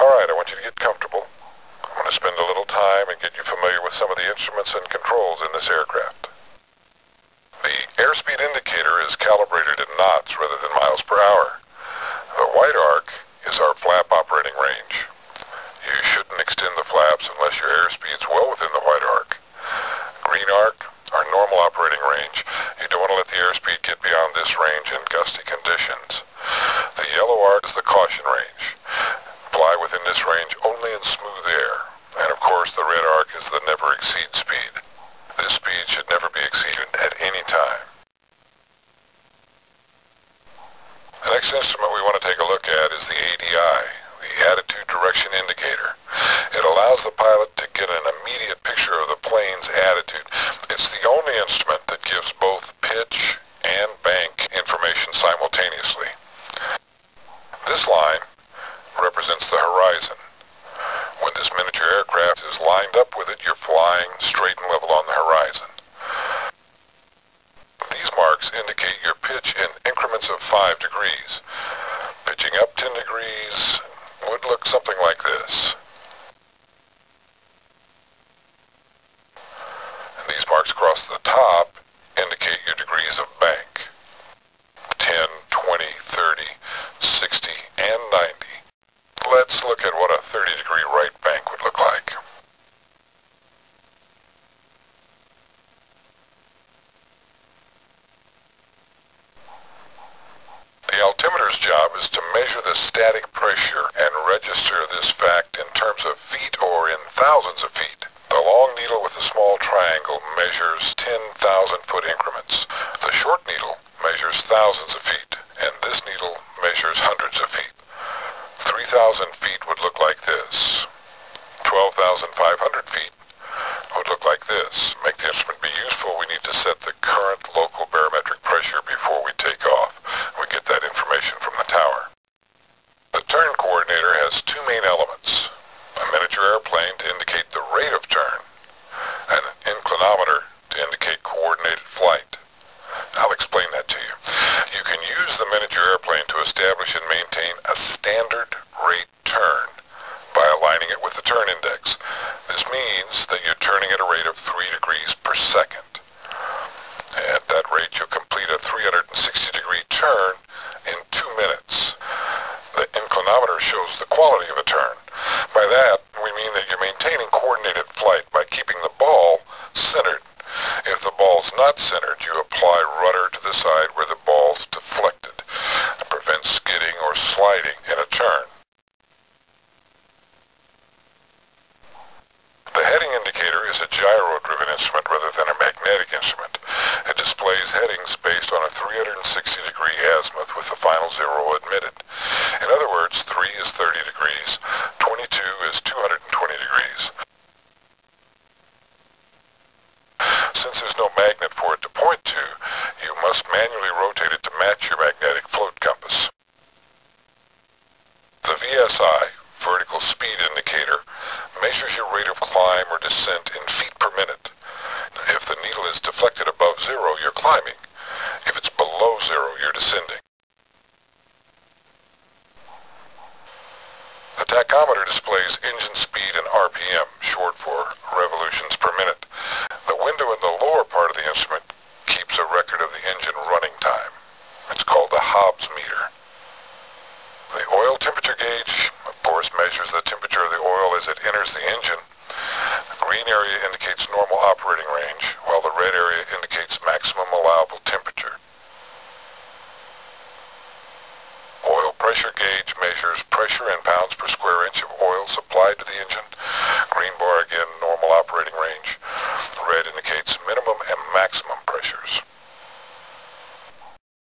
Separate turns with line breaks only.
Alright, I want you to get comfortable. I'm going to spend a little time and get you familiar with some of the instruments and controls in this aircraft. The airspeed indicator is calibrated in knots rather than miles per hour. The white arc is our flap operating range. You shouldn't extend the flaps unless your airspeed's well within the white arc. Green arc, our normal operating range. You don't want to let the airspeed get beyond this range in gusty conditions. The yellow arc is the caution range. Fly within this range only in smooth air. And of course the red arc is the never exceed speed. This speed should never be exceeded at any time. The next instrument we want to take a look at is the ADI, the Attitude Direction Indicator. It allows the pilot to get an immediate picture of the plane's attitude. It's the only instrument that gives both pitch and bank information simultaneously. This line represents the horizon. When this miniature aircraft is lined up with it, you're flying straight and level on the horizon. These marks indicate your pitch in increments of 5 degrees. Pitching up 10 degrees would look something like this. And these marks across the top indicate your degrees of bank. 10, 20, 30, 60, and 90. Let's look at what a 30-degree right bank would look like. The altimeter's job is to measure the static pressure and register this fact in terms of feet or in thousands of feet. The long needle with the small triangle measures 10,000-foot increments. The short needle measures thousands of feet, and this needle measures hundreds of feet. 3,000 feet would look like this. 12,500 feet would look like this. Make the instrument be useful, we need to set the current local barometric pressure before we take off. We get that information from the tower. The turn coordinator has two main elements. A miniature airplane to indicate the rate of turn, and an inclinometer to indicate coordinated flight. I'll explain that to you. You can use the miniature airplane to establish and maintain a standard rate turn by aligning it with the turn index. This means that you're turning at a rate of 3 degrees per second. At that rate, you'll complete a 360-degree turn in 2 minutes. The inclinometer shows the quality of a turn. By that, we mean that you're maintaining coordinated flight by keeping the ball centered. If the ball's not centered, you apply rudder to the side where the ball's deflected to prevent skidding or sliding in a turn. The heading indicator is a gyro-driven instrument rather than a magnetic instrument. It displays headings based on a 360-degree azimuth with the final zero omitted. In other words, 3 is 30 degrees, 22 is 220 degrees. Since there's no magnet for it to point to, you must manually rotate it to match your magnetic float compass. The VSI, vertical speed indicator, measures your rate of climb or descent in feet per minute. If the needle is deflected above zero, you're climbing. If it's below zero, you're descending. The tachometer displays engine speed and RPM, short for revolutions per minute. The window in the lower part of the instrument keeps a record of the engine running time. It's called the Hobbs meter. The oil temperature gauge, of course, measures the temperature of the oil as it enters the engine. The green area indicates normal operating range, while the red area indicates maximum allowable temperature. Oil pressure gauge measures pressure in pounds per square inch of oil supplied to the engine. Green bar again, normal operating range. Red indicates minimum and maximum pressures.